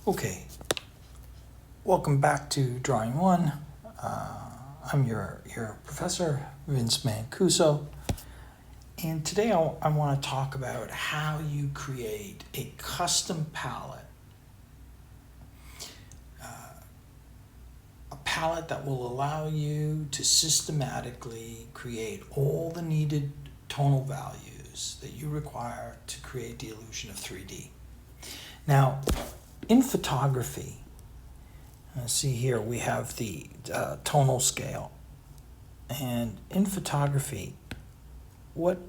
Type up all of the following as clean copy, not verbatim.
Okay, welcome back to Drawing 1. I'm your professor, Vince Mancuso, and today I want to talk about how you create a custom palette. A palette that will allow you to systematically create all the needed tonal values that you require to create the illusion of 3D. Now, in photography, see here we have the tonal scale, and in photography, what's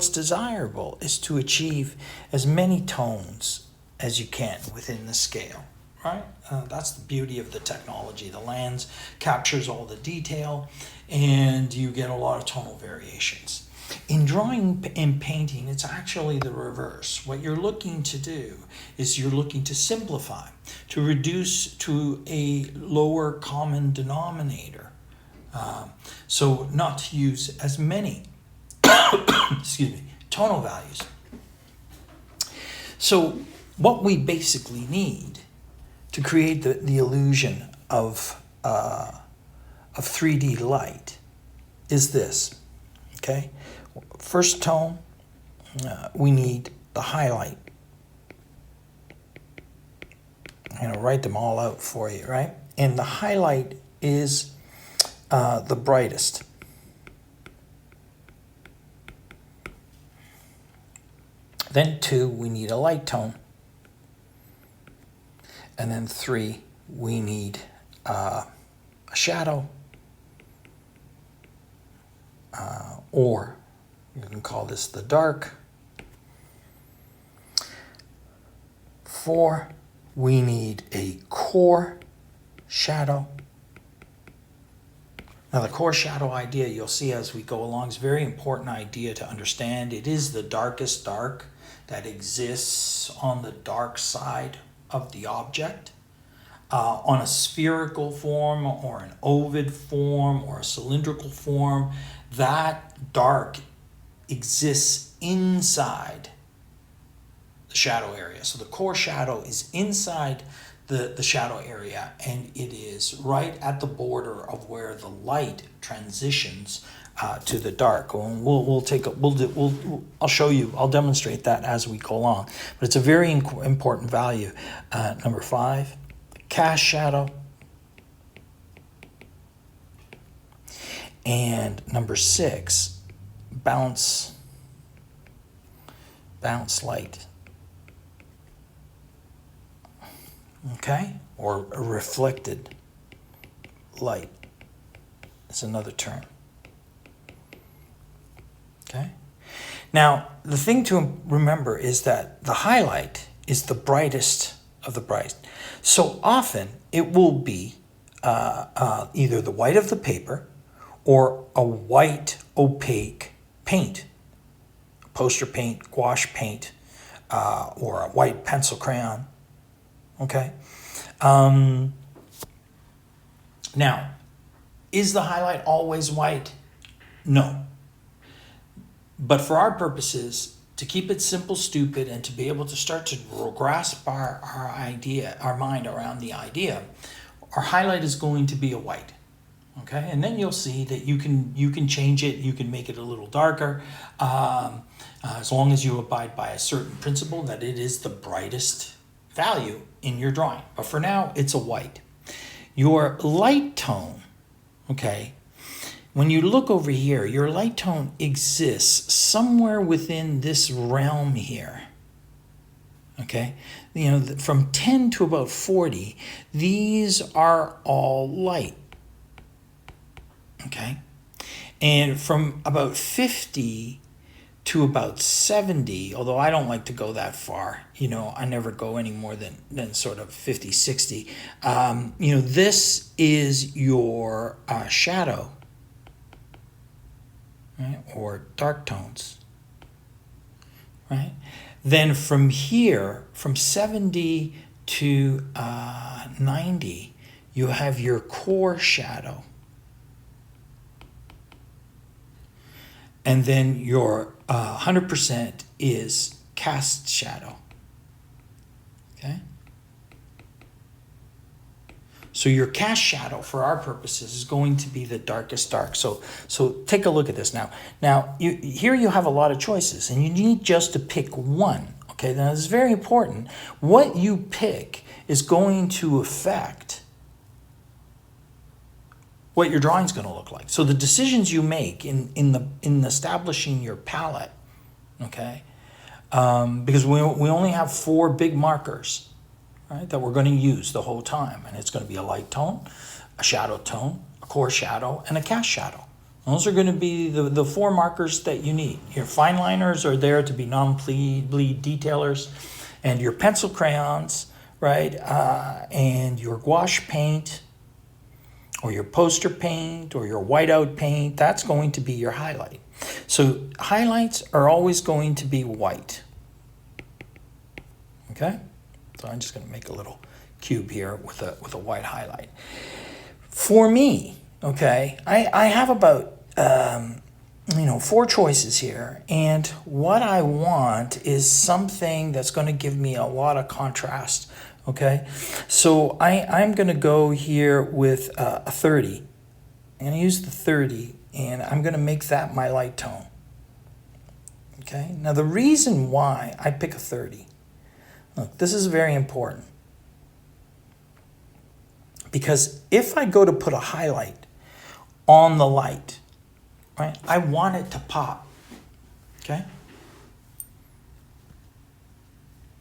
desirable is to achieve as many tones as you can within the scale, right? That's the beauty of the technology. The lens captures all the detail, and you get a lot of tonal variations. In drawing and painting, it's actually the reverse. What you're looking to do is you're looking to simplify, to reduce to a lower common denominator. So not to use as many tonal values. So what we basically need to create the illusion of 3D light is this, okay? First tone, we need the highlight. I'm going to write them all out for you, right? And the highlight is the brightest. Then 2, we need a light tone. And then 3, we need a shadow. Or you can call this the dark. 4, we need a core shadow. Now the core shadow idea, you'll see as we go along, is a very important idea to understand. It is the darkest dark that exists on the dark side of the object. On a spherical form or an ovid form or a cylindrical form, that dark exists inside the shadow area. So the core shadow is inside the shadow area, and it is right at the border of where the light transitions to the dark. I'll show you. I'll demonstrate that as we go along. But it's a very important value. Number 5, cast shadow, and number 6, bounce light. Okay, or a reflected light is another term. Okay, now the thing to remember is that the highlight is the brightest of the bright. So often it will be either the white of the paper or a white opaque paint, poster paint, gouache paint, or a white pencil crayon. Okay. Now, is the highlight always white? No. But for our purposes, to keep it simple, stupid, and to be able to start to grasp our mind around the idea, our highlight is going to be a white. Okay, and then you'll see that you can change it. You can make it a little darker, as long as you abide by a certain principle that it is the brightest value in your drawing. But for now, it's a white. Your light tone, okay, when you look over here, your light tone exists somewhere within this realm here. Okay, you know, from 10 to about 40, these are all light. Okay, and from about 50 to about 70, although I don't like to go that far, you know, I never go any more than sort of 50, 60. You know, this is your shadow, right, or dark tones, right? Then from here, from 70 to 90, you have your core shadow. And then your 100% is cast shadow. Okay? So your cast shadow, for our purposes, is going to be the darkest dark. So take a look at this now. Now, here you have a lot of choices, and you need just to pick one. Okay, now this is very important. What you pick is going to affect what your drawing is going to look like. So the decisions you make in establishing your palette, okay, because we only have 4 big markers, right, that we're going to use the whole time, and it's going to be a light tone, a shadow tone, a core shadow, and a cast shadow. Those are going to be the 4 markers that you need. Your fine liners are there to be non-bleed detailers, and your pencil crayons, right, and your gouache paint, or your poster paint, or your whiteout paint, that's going to be your highlight. So highlights are always going to be white. Okay? So I'm just going to make a little cube here with a white highlight. For me, okay, I have about 4 choices here, and what I want is something that's going to give me a lot of contrast. Okay, so I'm going to go here with a 30. I'm going to use the 30, and I'm going to make that my light tone. Okay, now the reason why I pick a 30, look, this is very important. Because if I go to put a highlight on the light, right, I want it to pop. Okay?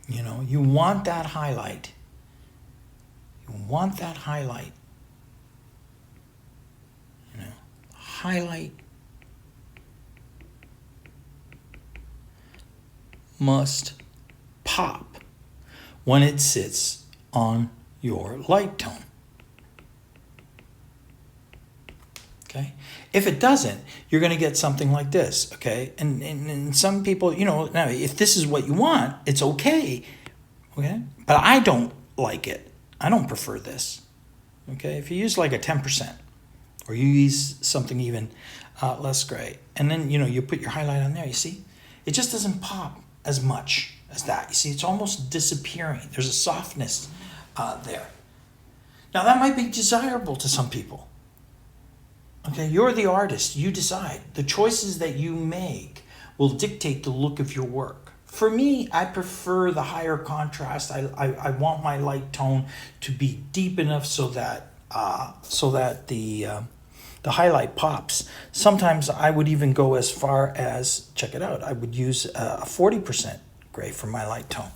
You know, you want that highlight. You want that highlight. You know, highlight must pop when it sits on your light tone. Okay? If it doesn't, you're going to get something like this, okay? And some people, you know, now if this is what you want, it's okay, okay? But I don't like it. I don't prefer this, okay? If you use like a 10%, or you use something even less gray, and then, you know, you put your highlight on there, you see? It just doesn't pop as much as that. You see, it's almost disappearing. There's a softness there. Now, that might be desirable to some people. Okay, you're the artist. You decide. The choices that you make will dictate the look of your work. For me, I prefer the higher contrast. I want my light tone to be deep enough so that the highlight pops. Sometimes I would even go as far as, check it out, I would use a 40% gray for my light tone.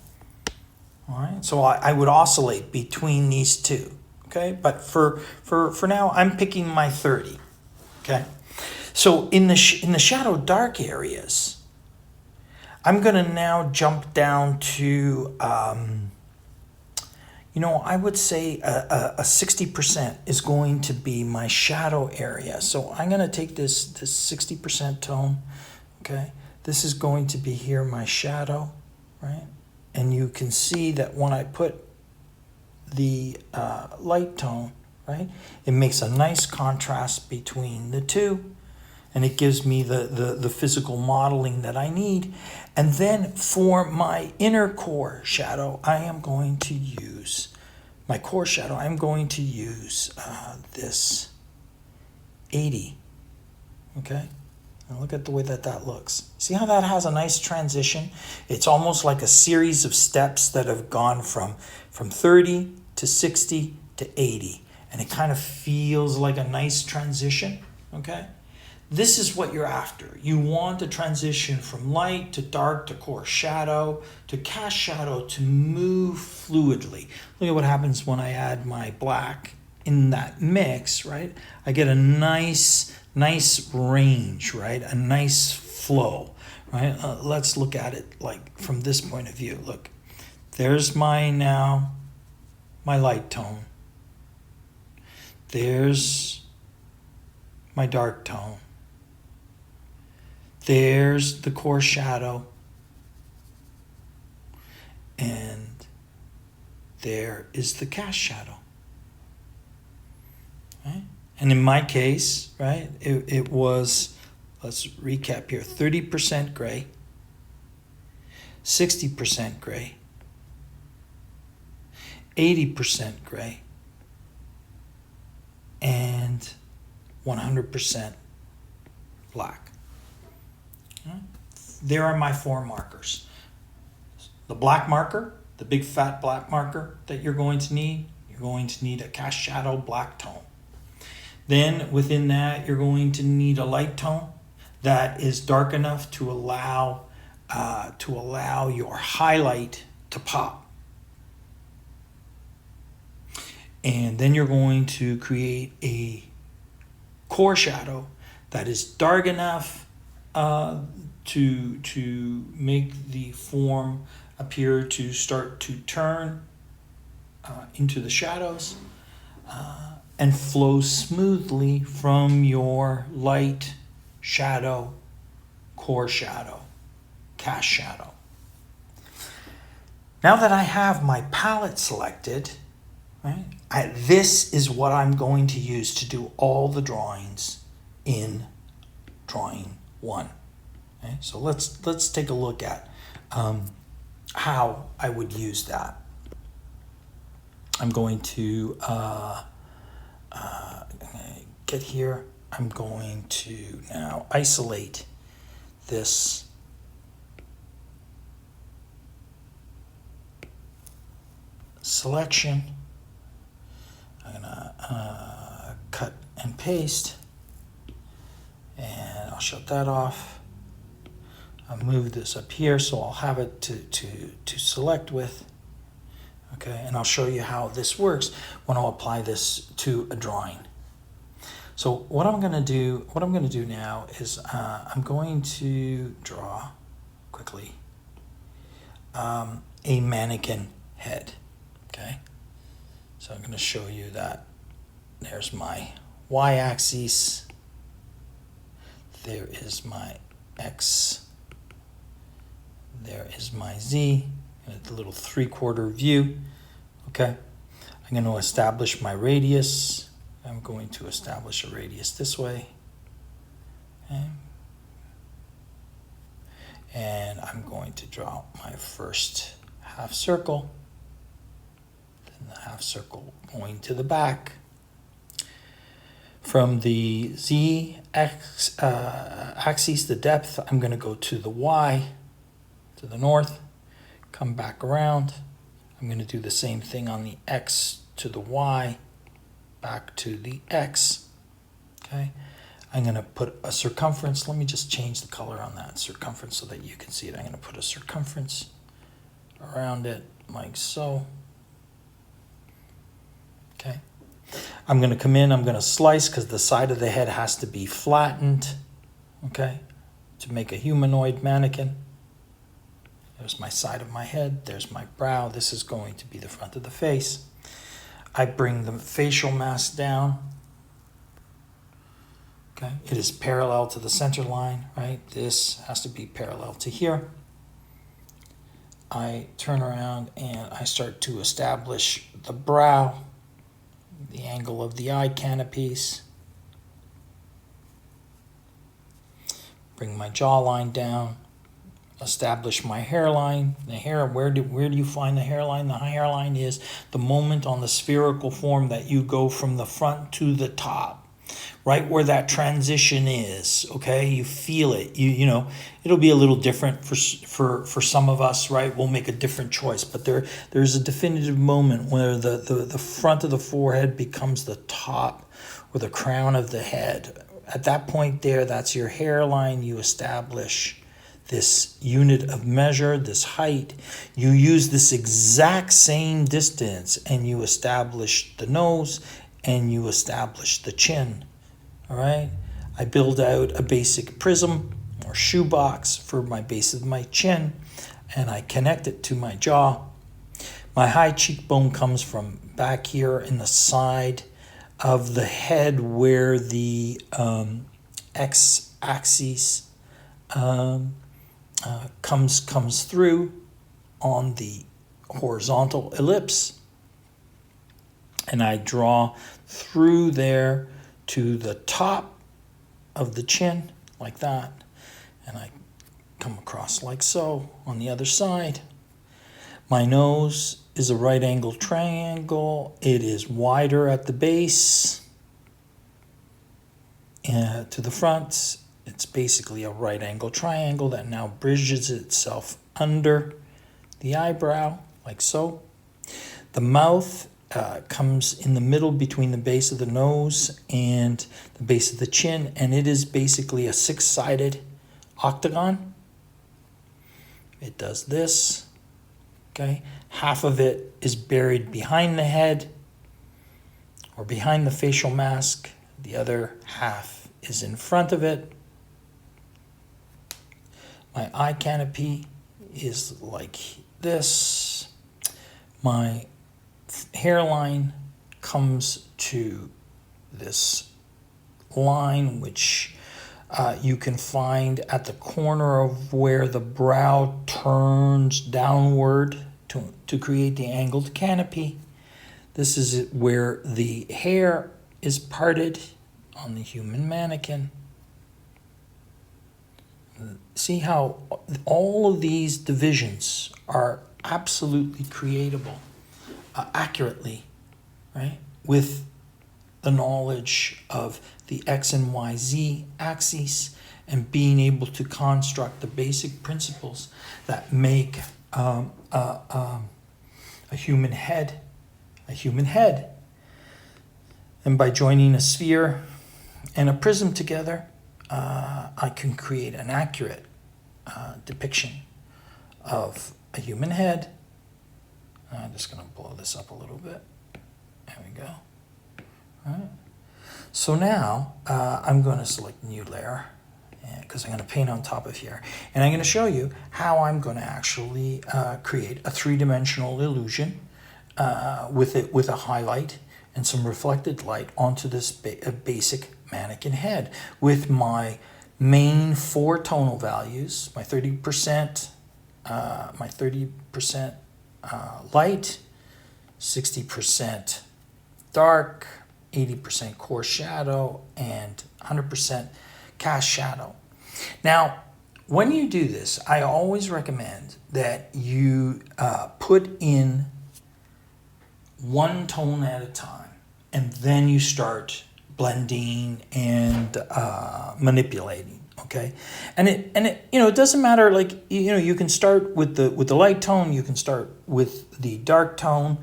All right, so I would oscillate between these two. Okay, but for now, I'm picking my 30. Okay, so in the shadow dark areas, I'm going to now jump down to, I would say a 60% is going to be my shadow area. So I'm going to take this 60% tone, okay? This is going to be here my shadow, right? And you can see that when I put the light tone, right, it makes a nice contrast between the two, and it gives me the physical modeling that I need. And then for my inner core shadow, I am going to use my core shadow. I'm going to use this 80. Okay, now look at the way that looks. See how that has a nice transition? It's almost like a series of steps that have gone from 30 to 60 to 80. And it kind of feels like a nice transition, okay? This is what you're after. You want a transition from light to dark to core shadow to cast shadow to move fluidly. Look at what happens when I add my black in that mix, right? I get a nice range, right? A nice flow, right? Let's look at it like from this point of view. Look, there's my light tone. There's my dark tone. There's the core shadow. And there is the cast shadow. Right? And in my case, right, it was, let's recap here, 30% gray, 60% gray, 80% gray, and 100% black. There are my 4 markers. The black marker, the big fat black marker that you're going to need a cast shadow black tone. Then within that, you're going to need a light tone that is dark enough to allow your highlight to pop. And then you're going to create a core shadow that is dark enough to make the form appear to start to turn into the shadows and flow smoothly from your light shadow, core shadow, cast shadow. Now that I have my palette selected, right, this is what I'm going to use to do all the drawings in drawing 1. Okay, so let's take a look at how I would use that. I'm going to get here. I'm going to now isolate this selection. I'm gonna cut and paste, and I'll shut that off. I'll move this up here so I'll have it to select with. Okay, and I'll show you how this works when I'll apply this to a drawing. So what I'm gonna do now is I'm going to draw quickly a mannequin head. Okay, so I'm gonna show you that. There's my y-axis. There is my x. There is my z. A little 3/4 view. Okay, I'm going to establish my radius. I'm going to establish a radius this way. Okay. And I'm going to draw my first half circle. Then the half circle going to the back. From the z axis, the depth, I'm going to go to the y, to the north. Come back around. I'm going to do the same thing on the x to the y, back to the x. Okay, I'm going to put a circumference. Let me just change the color on that circumference so that you can see it. I'm going to put a circumference around it like so. Okay, I'm going to come in. I'm going to slice because the side of the head has to be flattened. Okay, to make a humanoid mannequin. There's my side of my head, there's my brow, this is going to be the front of the face. I bring the facial mask down. Okay, it is parallel to the center line, right? This has to be parallel to here. I turn around and I start to establish the brow, the angle of the eye canopies. Bring my jawline down. Establish my hairline. The hair, where do you find the hairline? The hairline is the moment on the spherical form that you go from the front to the top, right where that transition is. Okay, you feel it. You know it'll be a little different for some of us, right? We'll make a different choice, but there's a definitive moment where the front of the forehead becomes the top or the crown of the head. At that point there, that's your hairline. You establish this unit of measure, this height. You use this exact same distance and you establish the nose and you establish the chin. All right, I build out a basic prism or shoebox for my base of my chin and I connect it to my jaw. My high cheekbone comes from back here in the side of the head where the x-axis comes through on the horizontal ellipse, and I draw through there to the top of the chin like that, and I come across like so on the other side. My nose is a right angle triangle. It is wider at the base, to the front. It's basically a right angle triangle that now bridges itself under the eyebrow, like so. The mouth comes in the middle between the base of the nose and the base of the chin, and it is basically a six-sided octagon. It does this, okay? Half of it is buried behind the head or behind the facial mask. The other half is in front of it. My eye canopy is like this. My hairline comes to this line, which you can find at the corner of where the brow turns downward to create the angled canopy. This is where the hair is parted on the human mannequin. See how all of these divisions are absolutely creatable accurately, right? With the knowledge of the X and Y, Z axes and being able to construct the basic principles that make a human head a human head. And by joining a sphere and a prism together, I can create an accurate depiction of a human head. I'm just going to blow this up a little bit. There we go. All right. So now I'm going to select new layer because I'm going to paint on top of here. And I'm going to show you how I'm going to actually create a three-dimensional illusion with a highlight and some reflected light onto this basic mannequin head with my main 4 tonal values, my 30%, light, 60% dark, 80% coarse shadow, and 100% cast shadow. Now, when you do this, I always recommend that you put in one tone at a time, and then you start blending and manipulating. Okay, and it it doesn't matter. Like you can start with the light tone. You can start with the dark tone.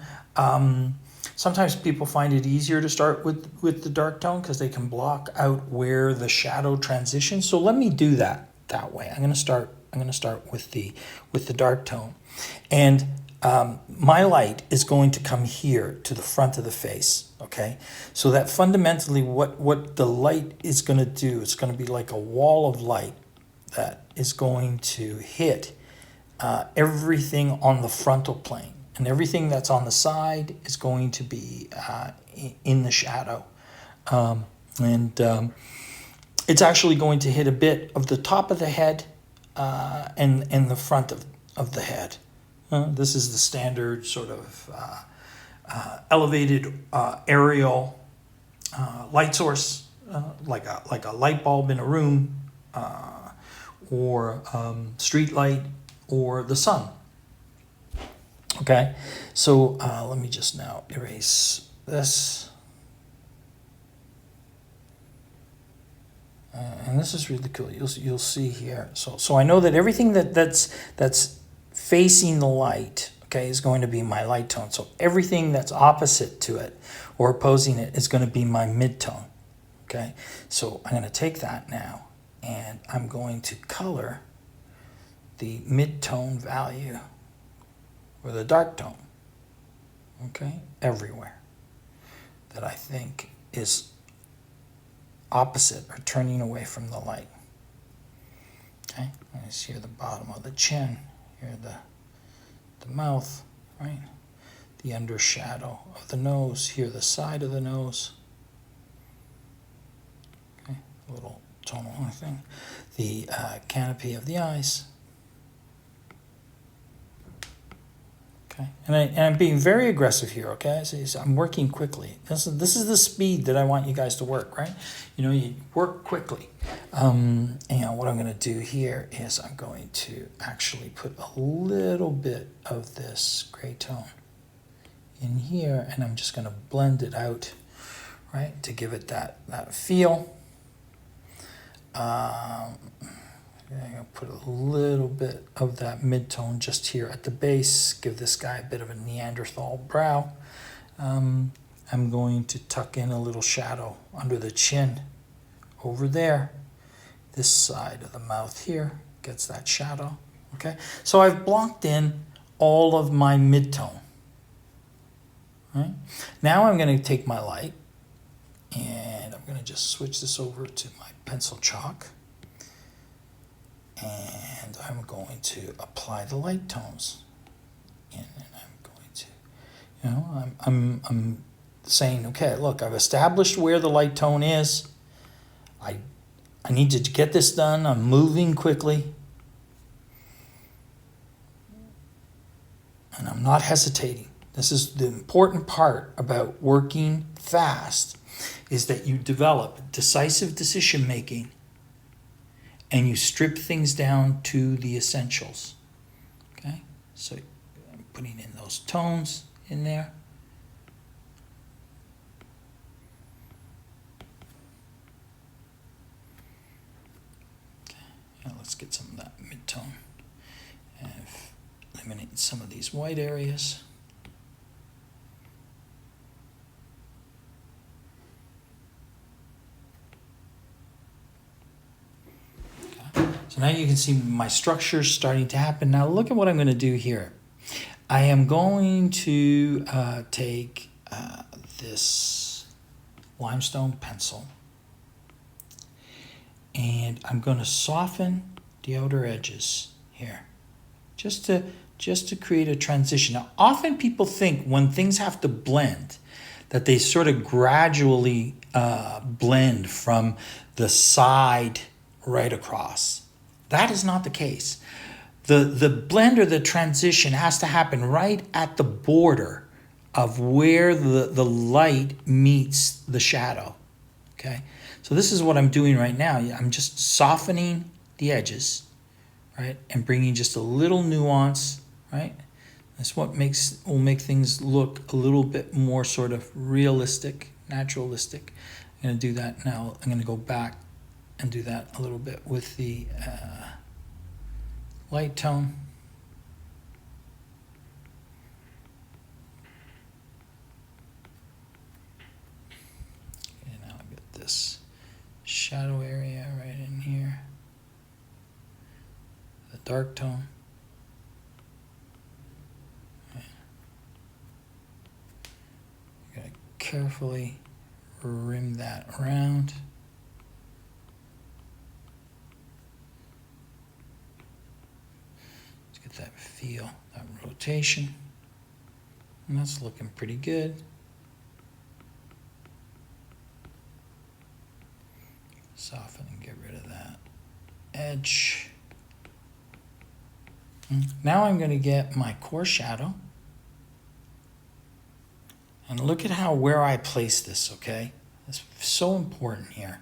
Sometimes people find it easier to start with the dark tone because they can block out where the shadow transitions. So let me do that way. I'm going to start with the dark tone, and my light is going to come here to the front of the face. Okay, so that fundamentally what the light is going to do, it's going to be like a wall of light that is going to hit everything on the frontal plane, and everything that's on the side is going to be in the shadow. It's actually going to hit a bit of the top of the head and the front of the head. This is the standard sort of elevated aerial light source, like a light bulb in a room, or street light, or the sun. Okay, so let me just now erase this. And this is really cool. You'll see here. So I know that everything that's facing the light, okay, is going to be my light tone. So everything that's opposite to it or opposing it is going to be my mid-tone. Okay, so I'm going to take that now and I'm going to color the mid-tone value or the dark tone, okay, everywhere that I think is opposite or turning away from the light. Okay, let's here the bottom of the chin, here the mouth, right? The undershadow of the nose, here the side of the nose. Okay, a little tonal thing. The canopy of the eyes. Okay, and I'm being very aggressive here. Okay, so I'm working quickly. This is the speed that I want you guys to work, right? You work quickly. And what I'm going to do here is I'm going to actually put a little bit of this gray tone in here, and I'm just going to blend it out, right, to give it that feel. I'm gonna put a little bit of that midtone just here at the base, give this guy a bit of a Neanderthal brow. I'm going to tuck in a little shadow under the chin over there. This side of the mouth here gets that shadow, okay? So I've blocked in all of my midtone, right? Now I'm gonna take my light and I'm gonna just switch this over to my pencil chalk, and I'm going to apply the light tones. And I'm going to, you know, I'm saying, okay, look, I've established where the light tone is. I need to get this done. I'm moving quickly. And I'm not hesitating. This is the important part about working fast, is that you develop decisive decision making and you strip things down to the essentials. Okay? So I'm putting in those tones in there. Let's get some of that mid-tone and eliminate some of these white areas. Okay. So now you can see my structure starting to happen. Now look at what I'm going to do here. I am going to take this limestone pencil, and I'm going to soften the outer edges here, just to create a transition. Now, often people think when things have to blend, that they sort of gradually blend from the side right across. That is not the case. The blend or the transition has to happen right at the border of where the light meets the shadow, okay? So this is what I'm doing right now. I'm just softening the edges, right? And bringing just a little nuance, right? That's what will make things look a little bit more sort of realistic, naturalistic. I'm gonna do that now. I'm gonna go back and do that a little bit with the light tone. And now I get this shadow area right in here, the dark tone. Okay. You gotta carefully rim that around. Let's get that feel, that rotation. And that's looking pretty good. Soften and get rid of that edge. Now I'm going to get my core shadow. And look at where I place this, okay? It's so important here.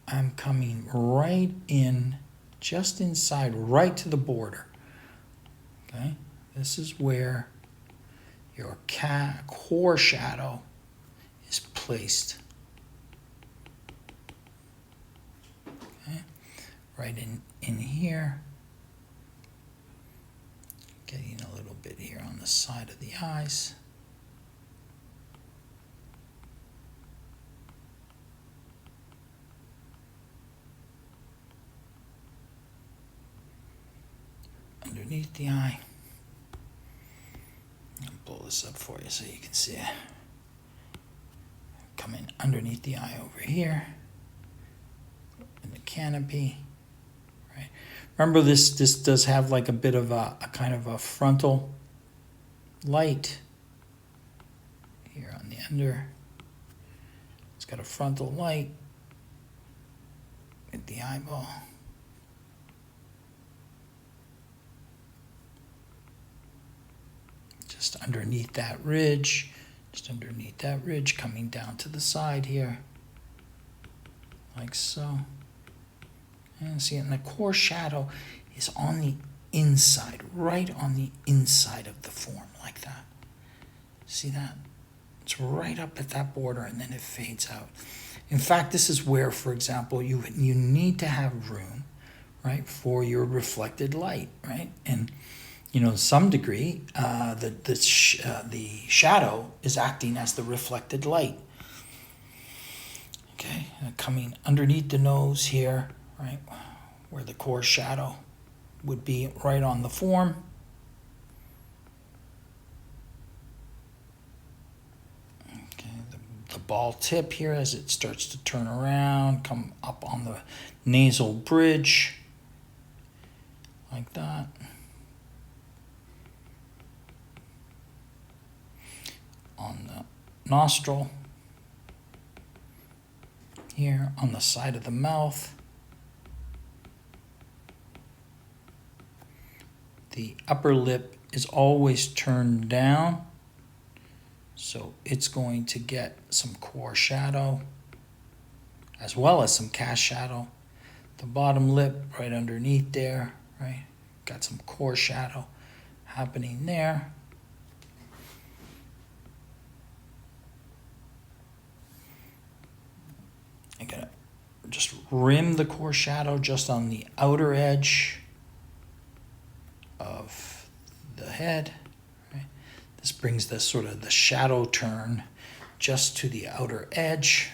I'm coming right in, just inside, right to the border. Okay? This is where your core shadow is placed. Okay? Right in here. Getting a little bit here on the side of the eyes. Underneath the eye. I'll blow this up for you so you can see it. Come in underneath the eye over here. In the canopy. Right. Remember, this does have like a bit of a kind of a frontal light here on the under. It's got a frontal light with the eyeball. Just underneath that ridge, coming down to the side here, like so. And see, and the core shadow is on the inside, right on the inside of the form, like that. See that? It's right up at that border, and then it fades out. In fact, this is where, for example, you need to have room, right, for your reflected light, right? And you know, to some degree, the shadow is acting as the reflected light. Okay, coming underneath the nose here, right, where the core shadow would be right on the form. Okay, the ball tip here as it starts to turn around, come up on the nasal bridge, like that. On the nostril, here on the side of the mouth. The upper lip is always turned down, so it's going to get some core shadow as well as some cast shadow. The bottom lip right underneath there, right? Got some core shadow happening there. I'm gonna just rim the core shadow just on the outer edge of the head. Right? This brings this sort of the shadow turn just to the outer edge.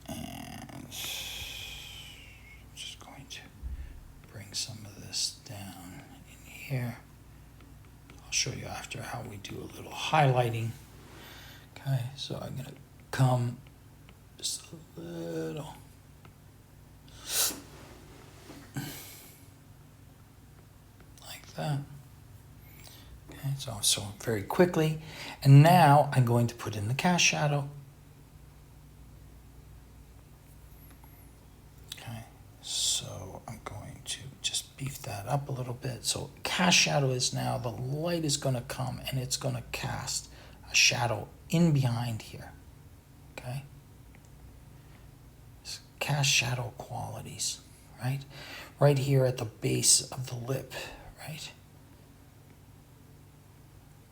And just going to bring some of this down in here. I'll show you after how we do a little highlighting. Okay, so I'm going to come just a little. Like that. Okay, so very quickly. And now I'm going to put in the cast shadow. Okay, so I'm going to just beef that up a little bit. So cast shadow is now, the light is going to come and it's going to cast a shadow in behind here. Okay, it's cast shadow qualities, right here at the base of the lip, right?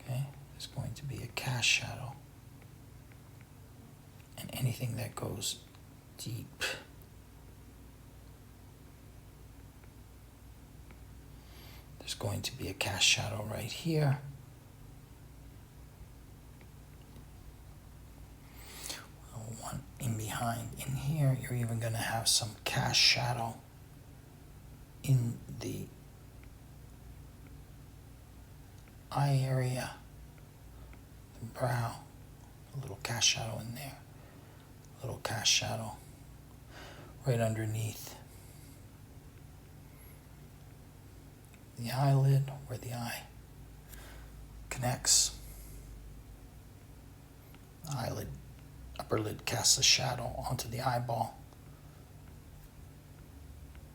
Okay, there's going to be a cast shadow, and anything that goes deep. There's going to be a cast shadow right here. One in behind in here. You're even going to have some cast shadow in the eye area, the brow, a little cast shadow in there, a little cast shadow right underneath the eyelid where the eye connects. The eyelid, upper lid casts a shadow onto the eyeball,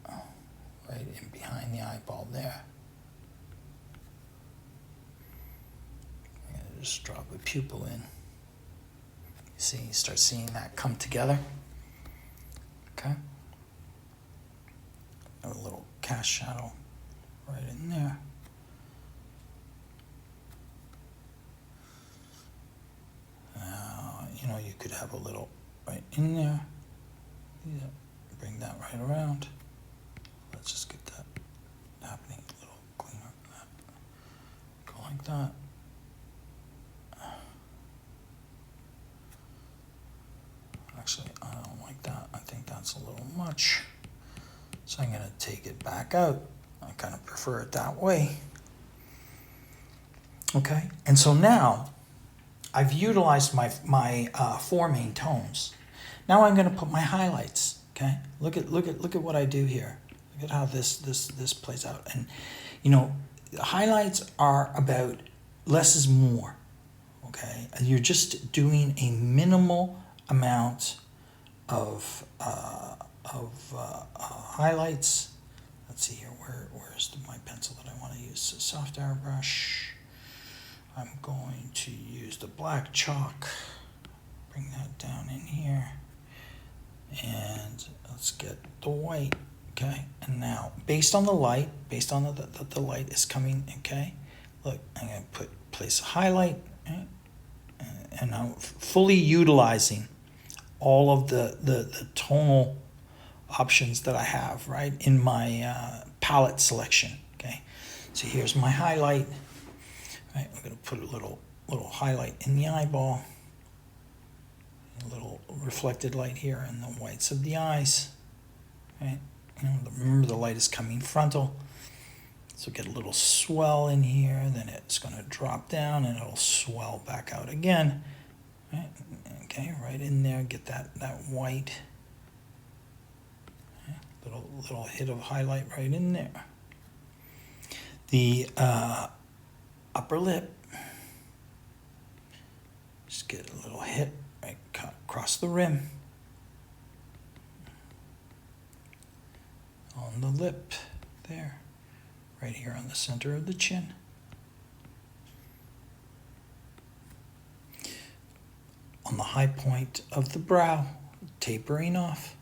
right in behind the eyeball there. Just drop a pupil in. You see, you start seeing that come together. Okay. A little cast shadow right in there. Now, you could have a little right in there. Yeah. Bring that right around. Let's just get that happening a little cleaner than that. Go like that. Actually, I don't like that. I think that's a little much. So I'm going to take it back out. I kind of prefer it that way. Okay, and so now I've utilized my four main tones. Now I'm going to put my highlights. Okay, look at what I do here. Look at how this plays out. And the highlights are about less is more. Okay, and you're just doing a minimal amount of highlights. Let's see here. Where's my pencil that I want to use? A soft airbrush. I'm going to use the black chalk. Bring that down in here. And let's get the white Okay, and now based on the light, based on the light is coming, okay, look, I'm going to place a highlight, right? And I'm fully utilizing all of the tonal options that I have, right, in my palette selection, okay. So here's my highlight, right, we're going to put a little highlight in the eyeball, a little reflected light here in the whites of the eyes, right. Remember the light is coming frontal, so get a little swell in here, then it's going to drop down and it'll swell back out again, right? Okay, right in there, get that white, okay. Little hit of highlight right in there. The upper lip, just get a little hit right across the rim. On the lip there, right here on the center of the chin. On the high point of the brow, tapering off.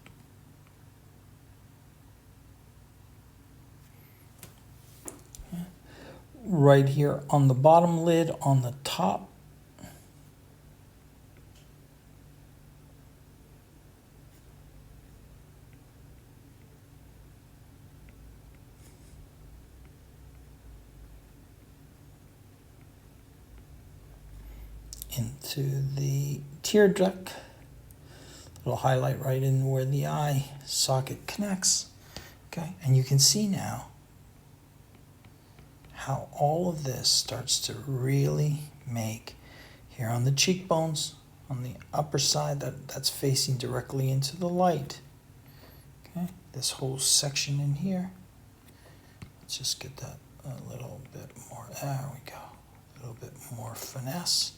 Right here on the bottom lid, on the top. Into the tear duct, little highlight right in where the eye socket connects, okay, and you can see now how all of this starts to really make, here on the cheekbones, on the upper side that's facing directly into the light, okay, this whole section in here, let's just get that a little bit more, there we go, a little bit more finesse.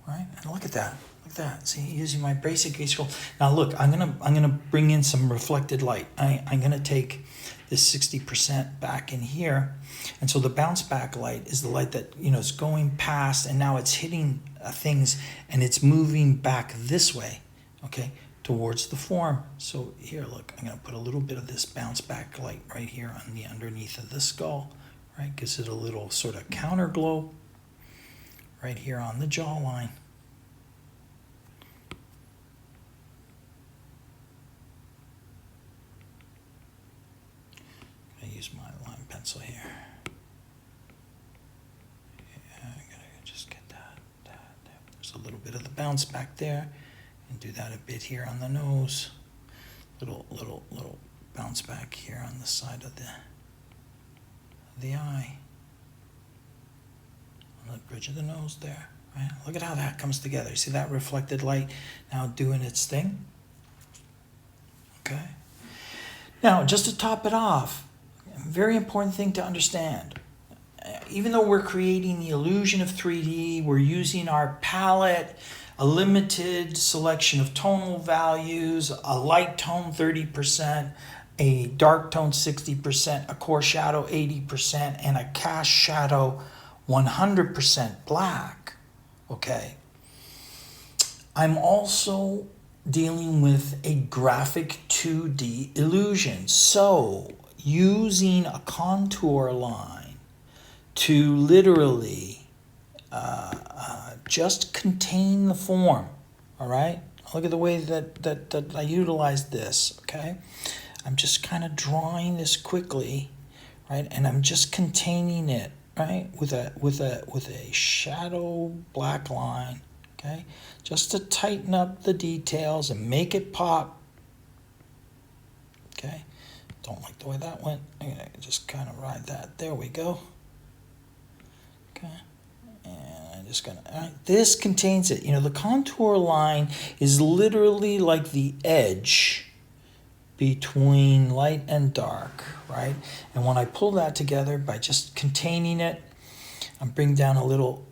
Right, and look at that. Look at that. See, using my basic grayscale. Now look, I'm gonna bring in some reflected light. I'm gonna take this 60% back in here, and so the bounce back light is the light that is going past, and now it's hitting things, and it's moving back this way, okay, towards the form. So here, look, I'm gonna put a little bit of this bounce back light right here on the underneath of the skull, right? Gives it a little sort of counter glow. Right here on the jawline. I use my line pencil here. Yeah, I'm gonna just get that. There's a little bit of the bounce back there, and do that a bit here on the nose. Little bounce back here on the side of the eye. On the bridge of the nose there, right? Look at how that comes together. You see that reflected light now doing its thing? Okay. Now, just to top it off, a very important thing to understand. Even though we're creating the illusion of 3D, we're using our palette, a limited selection of tonal values, a light tone 30%, a dark tone 60%, a core shadow 80%, and a cast shadow 100% black, okay? I'm also dealing with a graphic 2D illusion. So using a contour line to literally just contain the form, all right? Look at the way that I utilize this, okay? I'm just kind of drawing this quickly, right? And I'm just containing it, right, with a shadow black line, okay, just to tighten up the details and make it pop. Okay, don't like the way that went. I'm gonna just kind of ride that. There we go. Okay, and I'm just gonna. All right, this contains it. The contour line is literally like the edge between light and dark, right? And when I pull that together by just containing it, I'm bringing down a little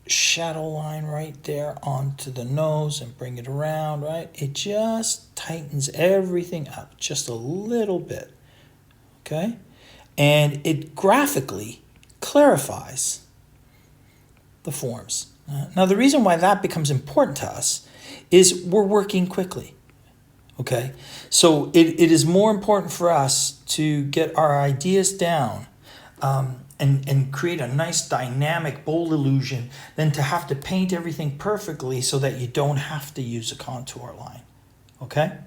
shadow line right there onto the nose and bring it around, right? It just tightens everything up just a little bit, okay? And it graphically clarifies the forms. Now, the reason why that becomes important to us is we're working quickly. Okay, so it is more important for us to get our ideas down and create a nice dynamic bold illusion than to have to paint everything perfectly so that you don't have to use a contour line. Okay,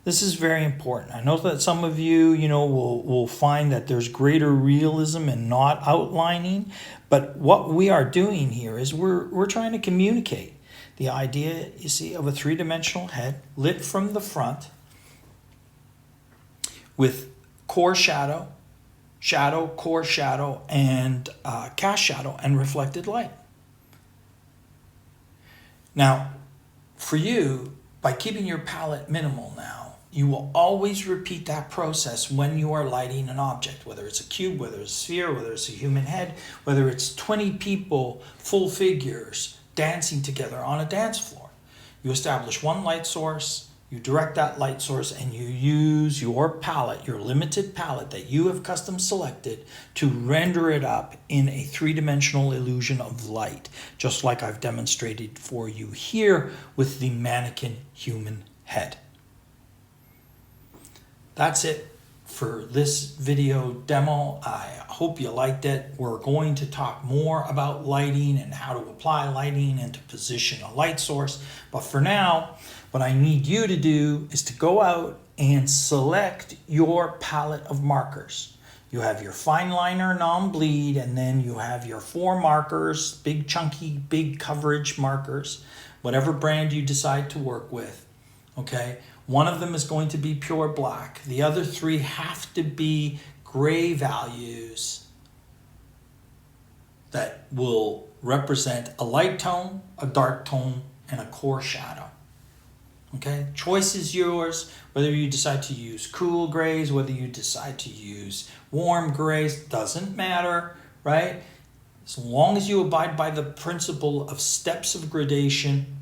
this is very important. I know that some of you, will find that there's greater realism in not outlining, but what we are doing here is we're trying to communicate the idea, you see, of a three-dimensional head lit from the front with core shadow, core shadow, and cast shadow and reflected light. Now, for you, by keeping your palette minimal now, you will always repeat that process when you are lighting an object, whether it's a cube, whether it's a sphere, whether it's a human head, whether it's 20 people, full figures, dancing together on a dance floor. You establish one light source, you direct that light source, and you use your palette, your limited palette that you have custom selected to render it up in a three-dimensional illusion of light, just like I've demonstrated for you here with the mannequin human head. That's it for this video demo. I hope you liked it. We're going to talk more about lighting and how to apply lighting and to position a light source. But for now, what I need you to do is to go out and select your palette of markers. You have your fine liner non-bleed, and then you have your 4 markers, big chunky, big coverage markers, whatever brand you decide to work with. Okay, one of them is going to be pure black. The other 3 have to be gray values that will represent a light tone, a dark tone, and a core shadow. Okay, choice is yours, whether you decide to use cool grays, whether you decide to use warm grays, doesn't matter, right? As long as you abide by the principle of steps of gradation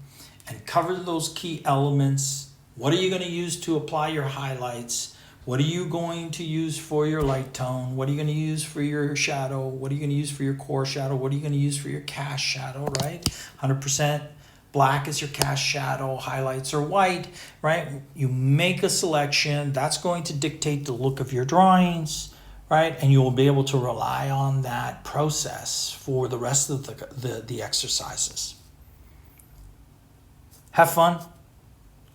and cover those key elements. What are you going to use to apply your highlights? What are you going to use for your light tone? What are you going to use for your shadow? What are you going to use for your core shadow? What are you going to use for your cast shadow, right? 100% black is your cast shadow, highlights are white, right? You make a selection, that's going to dictate the look of your drawings, right? And you will be able to rely on that process for the rest of the exercises. Have fun.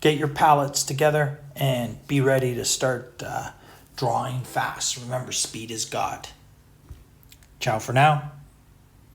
Get your palettes together and be ready to start drawing fast. Remember, speed is God. Ciao for now.